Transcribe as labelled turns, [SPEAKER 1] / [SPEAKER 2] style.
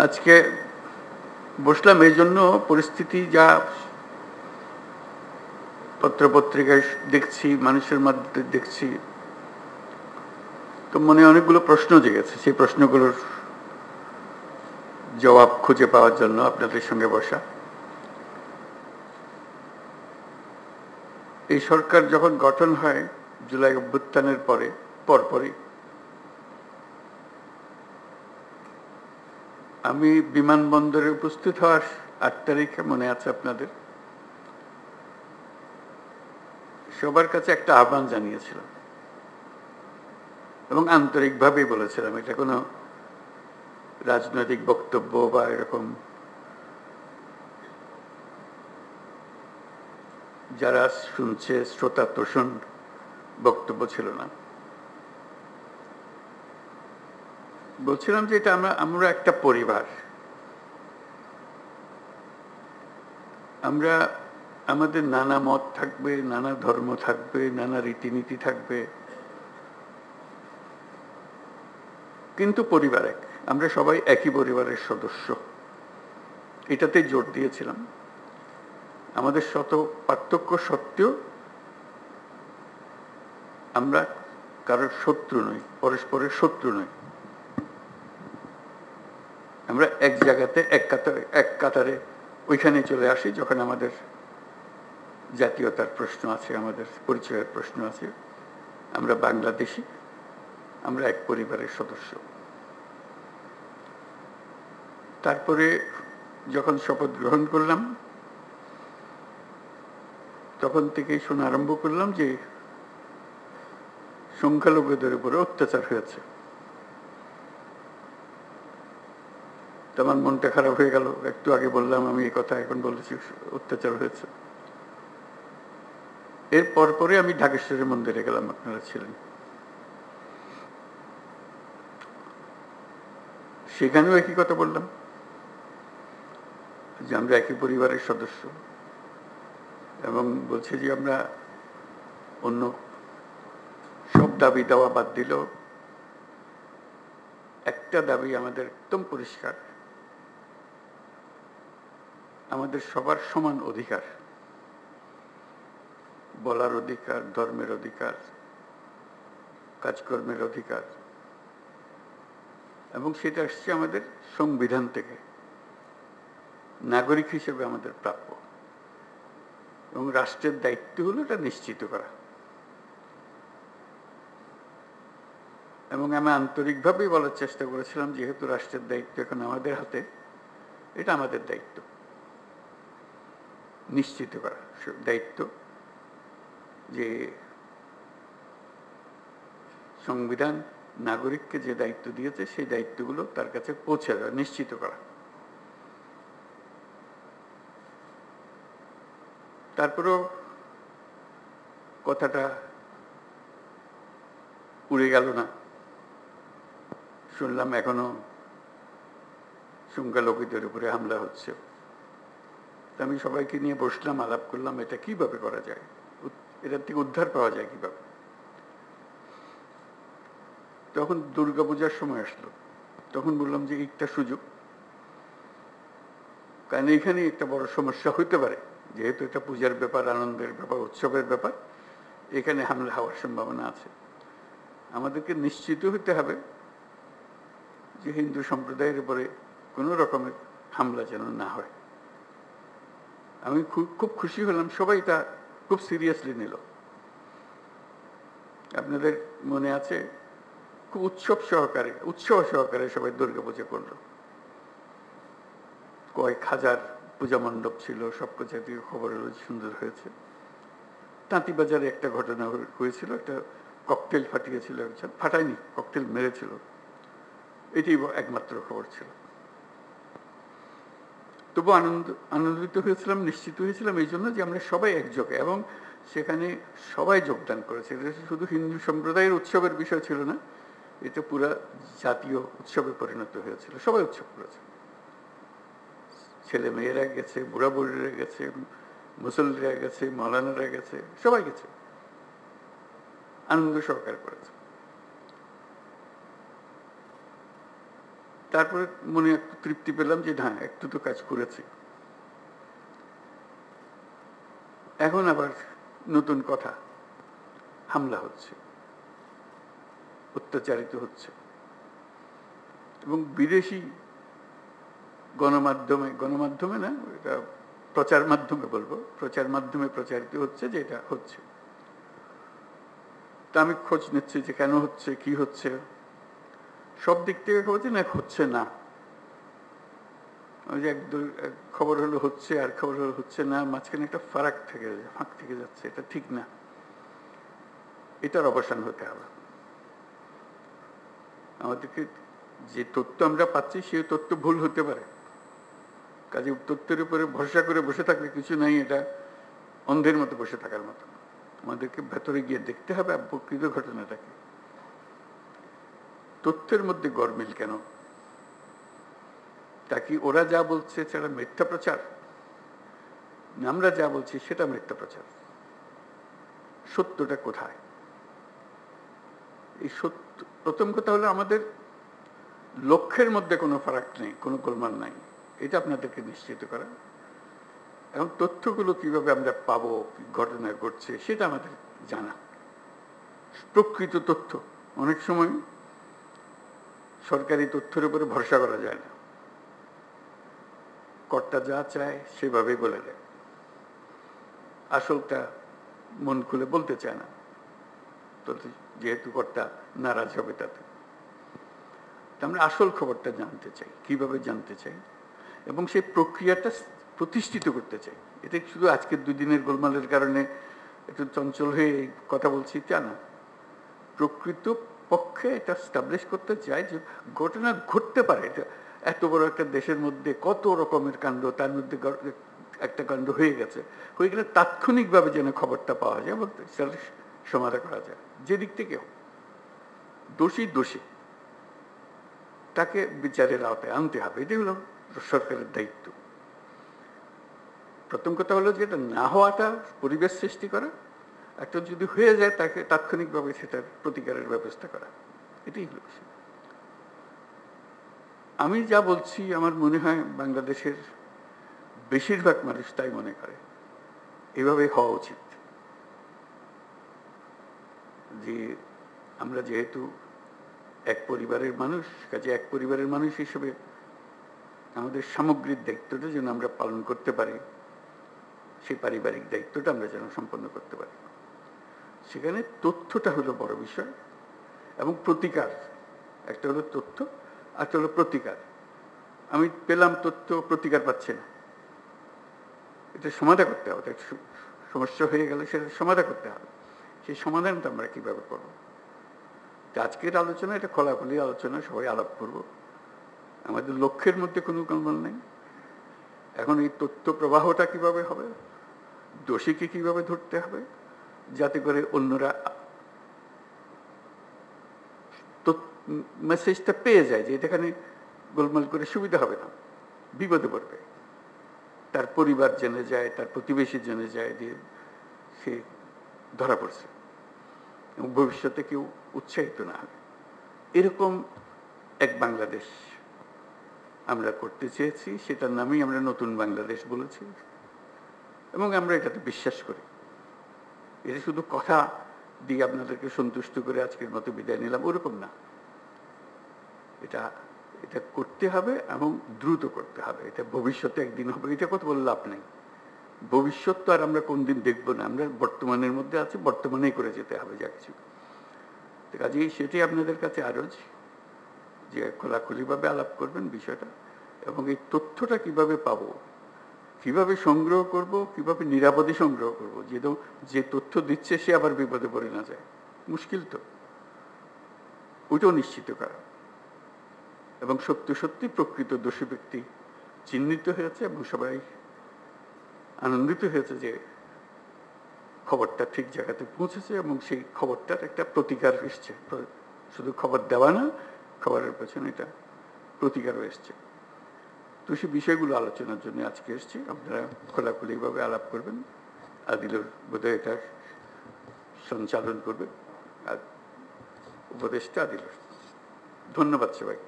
[SPEAKER 1] আজকে বসলাম এই জন্য, পরিস্থিতি যা পত্রপত্রিকায় দেখছি, মানুষের মধ্যে দেখছি, তো মনে অনেকগুলো প্রশ্ন জেগেছে। সেই প্রশ্নগুলোর জবাব খুঁজে পাওয়ার জন্য আপনাদের সঙ্গে বসা। এই সরকার যখন গঠন হয় জুলাই অভ্যুত্থানের পরপরই আমি বিমানবন্দরে উপস্থিত হওয়ার 8 তারিখে, মনে আছে আপনাদের, সবার কাছে একটা আহ্বান জানিয়েছিলাম এবং আন্তরিকভাবেই বলেছিলাম। এটা কোনো রাজনৈতিক বক্তব্য বা এরকম যারা শুনছে শ্রোতা তোষণ বক্তব্য ছিল না। বলছিলাম যে এটা আমরা একটা পরিবার। আমরা আমাদের নানা মত থাকবে, নানা ধর্ম থাকবে, নানা রীতিনীতি থাকবে, কিন্তু পরিবার এক। আমরা সবাই একই পরিবারের সদস্য, এটাতে জোর দিয়েছিলাম। আমাদের শত পার্থক্য সত্ত্বেও আমরা কারোর শত্রু নই, পরস্পরের শত্রু নই। আমরা এক জায়গাতে এক কাতারে ওইখানে চলে আসি যখন আমাদের জাতীয়তার প্রশ্ন আছে, আমাদের পরিচয়ের প্রশ্ন আছে। আমরা বাংলাদেশি, আমরা এক পরিবারের সদস্য। তারপরে যখন শপথ গ্রহণ করলাম, তখন থেকেই শোনা আরম্ভ করলাম যে সংখ্যালঘুদের উপরে অত্যাচার হয়েছে। আমার মনটা খারাপ হয়ে গেল। একটু আগে বললাম আমি এই কথা, এখন বলেছি অত্যাচার হয়েছে। এর পরে আমি ঢাকেশ্বরী মন্দিরে গেলাম, আপনারা ছিলেন। সেখানেও একই কথা বললাম যে আমরা একই পরিবারের সদস্য, এবং বলছি যে আমরা অন্য সব দাবি দেওয়া বাদ দিল, একটা দাবি আমাদের একদম পরিষ্কার, আমাদের সবার সমান অধিকার, বলার অধিকার, ধর্মের অধিকার, কাজকর্মের অধিকার, এবং সেটা আসছে আমাদের সংবিধান থেকে, নাগরিক হিসেবে আমাদের প্রাপ্য, এবং রাষ্ট্রের দায়িত্ব হলো এটা নিশ্চিত করা। এবং আমি আন্তরিকভাবেই বলার চেষ্টা করেছিলাম, যেহেতু রাষ্ট্রের দায়িত্ব এখন আমাদের হাতে, এটা আমাদের দায়িত্ব নিশ্চিত করা, দায়িত্ব যে সংবিধান নাগরিককে যে দায়িত্ব দিয়েছে সেই দায়িত্বগুলো তার কাছে পৌঁছে দেওয়া, নিশ্চিত করা। তারপরেও কথাটা উড়ে গেল না। শুনলাম এখনো সংখ্যালঘুদের উপরে হামলা হচ্ছে। আমি সবাইকে নিয়ে বসলাম, আলাপ করলাম এটা কিভাবে করা যায়, এটার থেকে উদ্ধার পাওয়া যায় কিভাবে। তখন দুর্গাপূজার সময় আসলো, তখন বললাম যে একটা সুযোগ, কারণ এখানে একটা বড় সমস্যা হইতে পারে, যেহেতু এটা পূজার ব্যাপার, আনন্দের ব্যাপার, উৎসবের ব্যাপার, এখানে হামলা হওয়ার সম্ভাবনা আছে। আমাদেরকে নিশ্চিত হতে হবে যে হিন্দু সম্প্রদায়ের উপরে কোনো রকমের হামলা যেন না হয়। আমি খুব খুশি হলাম, সবাই তা খুব সিরিয়াসলি নিল। আপনাদের মনে আছে, খুব উৎসব সহকারে সবাই দুর্গাপূজা করলো। কয়েক হাজার পূজা মণ্ডপ ছিল, সব কিছু খবর হলো সুন্দর হয়েছে। তাঁতিবাজারে একটা ঘটনা হয়েছিল, একটা ককটেল ফাটিয়েছিল একজন, ফাটায়নি, ককটেল মেরেছিল, এটি একমাত্র খবর ছিল। তবু আনন্দিত হয়েছিলাম, নিশ্চিত হয়েছিলাম এই জন্য যে আমরা সবাই একযোগে, এবং সেখানে সবাই যোগদান করেছে। এটা শুধু হিন্দু সম্প্রদায়ের উৎসবের বিষয় ছিল না, এটা পুরা জাতীয় উৎসবে পরিণত হয়েছিল। সবাই উৎসব করেছে, ছেলে মেয়েরা গেছে, বুড়া বুড়িরা গেছে, মুসল্লিরা গেছে, মৌলানারা গেছে, সবাই গেছে, আনন্দ সহকারে করেছে। তারপরে মনে একটু তৃপ্তি পেলাম যে না, একটু তো কাজ করেছে। এখন আবার নতুন কথা, হামলা হচ্ছে, অত্যাচারিত হচ্ছে, এবং বিদেশি গণমাধ্যমে না, এটা প্রচার মাধ্যমে বলবো, প্রচার মাধ্যমে প্রচারিত হচ্ছে যে এটা হচ্ছে। তা আমি খোঁজ নিচ্ছি যে কেন হচ্ছে, কি হচ্ছে। সব দিক থেকে খবর না, হচ্ছে না। ওই যে এক খবর হলো হচ্ছে, আর খবর হলো হচ্ছে না, মাঝখানে একটা ফাঁক থেকে যাচ্ছে। এটা ঠিক না, এটার অবসান হতে হবে। আমাদেরকে যে তথ্য আমরা পাচ্ছি সেই তথ্য ভুল হতে পারে, কাজে তথ্যের উপরে ভরসা করে বসে থাকলে কিছু নাই, এটা অন্ধের মতো বসে থাকার মতো। আমাদেরকে ভেতরে গিয়ে দেখতে হবে প্রকৃত ঘটনাটাকে। তথ্যের মধ্যে গরমিল কেন? তা কি ওরা যা বলছে সেটা মিথ্যা প্রচার, আমরা যা বলছি সেটা মিথ্যা প্রচার? সত্যটা কোথায়? এই সত্য, প্রথম কথা হলো আমাদের লক্ষ্যের মধ্যে কোনো ফারাক নেই, কোনো গোলমাল নাই, এটা আপনাদেরকে নিশ্চিত করা। এবং তথ্যগুলো কিভাবে আমরা পাবো, ঘটনা ঘটছে সেটা আমাদের জানা, প্রকৃত তথ্য। অনেক সময় সরকারি তথ্যের উপরে ভরসা করা যায় না, কর্তা যা চায় সেভাবেই বলে দেয়, আসলটা মন খুলে বলতে চায় না, তো যেহেতু কর্তা নারাজ হবে তাতে। আমরা আসল খবরটা জানতে চাই, কিভাবে জানতে চাই, এবং সেই প্রক্রিয়াটা প্রতিষ্ঠিত করতে চাই। এটা শুধু আজকের 2 দিনের গোলমালের কারণে একটু চঞ্চল হয়ে কথা বলছি তা না, প্রকৃত পক্ষে এটা স্টাবলিশ করতে চাই যে ঘটনা ঘটতে পারে। এটা এত বড় একটা দেশের মধ্যে কত রকমের কাণ্ড, তার মধ্যে একটা কাণ্ড হয়ে গেলে তাৎক্ষণিকভাবে যেন খবরটা পাওয়া যায় এবং সমাধান করা যায়। যে দিক থেকে দোষী তাকে বিচারের আওতায় আনতে হবে, এটাই হলো সরকারের দায়িত্ব। প্রথম কথা হলো যে এটা না হওয়াটা পরিবেশ সৃষ্টি করা, একটা যদি হয়ে যায় তাকে তাৎক্ষণিকভাবে সেটার প্রতিকারের ব্যবস্থা করা, এটাই হলো বিষয়। আমি যা বলছি আমার মনে হয় বাংলাদেশের বেশিরভাগ মানুষ তাই মনে করে, এভাবে হওয়া উচিত। যে আমরা যেহেতু এক পরিবারের মানুষ, কাজে এক পরিবারের মানুষ হিসেবে আমাদের সামগ্রিক দায়িত্বটা যেন আমরা পালন করতে পারি, সেই পারিবারিক দায়িত্বটা আমরা যেন সম্পন্ন করতে পারি। সেখানে তথ্যটা হলো বড় বিষয়, এবং প্রতিকার। একটা হলো তথ্য, একটা হলো প্রতিকার। আমি পেলাম তথ্য, প্রতিকার পাচ্ছে না, এটা সমাধান করতে হবে। সমস্যা হয়ে গেলে সেটা সমাধান করতে হবে। সেই সমাধানটা আমরা কিভাবে করবো? আজকের আলোচনা এটা খোলাখুলি আলোচনা, সবাই আলাপ করব। আমাদের লক্ষ্যের মধ্যে কোনো গোলমাল নেই। এখন এই তথ্য প্রবাহটা কিভাবে হবে, দোষীকে কিভাবে ধরতে হবে, যাতে করে অন্যরা মেসেজটা পেয়ে যায় যে এখানে গোলমাল করে সুবিধা হবে না, বিপদে পড়বে, তার পরিবার জেনে যায়, তার প্রতিবেশী জেনে যায় যে সে ধরা পড়ছে, এবং ভবিষ্যতে কেউ উৎসাহিত না হবে। এরকম এক বাংলাদেশ আমরা করতে চেয়েছি, সেটার নামেই আমরা নতুন বাংলাদেশ বলেছি, এবং আমরা এটাতে বিশ্বাস করি। এটা শুধু কথা দিয়ে আপনাদেরকে সন্তুষ্ট করে আজকের মতো বিদায় নিলাম ওরকম না, এটা করতে হবে এবং দ্রুত করতে হবে। এটা ভবিষ্যতে একদিন হবে, এটা কথা বলে লাভ নেই। ভবিষ্যৎ তো আর আমরা কোনদিন দেখবো না, আমরা বর্তমানের মধ্যে আছি, বর্তমানেই করে যেতে হবে যা কিছু। কাজেই সেটাই আপনাদের কাছে আরজ যে খোলাখুলিভাবে আলাপ করবেন বিষয়টা, এবং এই তথ্যটা কিভাবে পাবো, কিভাবে সংগ্রহ করব, কিভাবে নিরাপদে সংগ্রহ করব, যে তথ্য দিচ্ছে সে আবার বিপদে পড়ে না যায়, মুশকিল তো, ওইটাও নিশ্চিত করা। এবং সত্যি প্রকৃত দোষী ব্যক্তি চিহ্নিত হয়েছে এবং সবাই আনন্দিত হয়েছে যে খবরটা ঠিক জায়গাতে পৌঁছেছে, এবং সেই খবরটার একটা প্রতিকার এসছে। শুধু খবর দেওয়া না, খবরের পেছনে এটা প্রতিকারও এসছে। তো সেই বিষয়গুলো আলোচনার জন্য আজকে এসছি, আপনারা খোলাখুলিভাবে আলাপ করবেন। আদিলুর বোধহয় এটা সঞ্চালন করবে, আর উপদেষ্টা আদিলুর। ধন্যবাদ সবাই।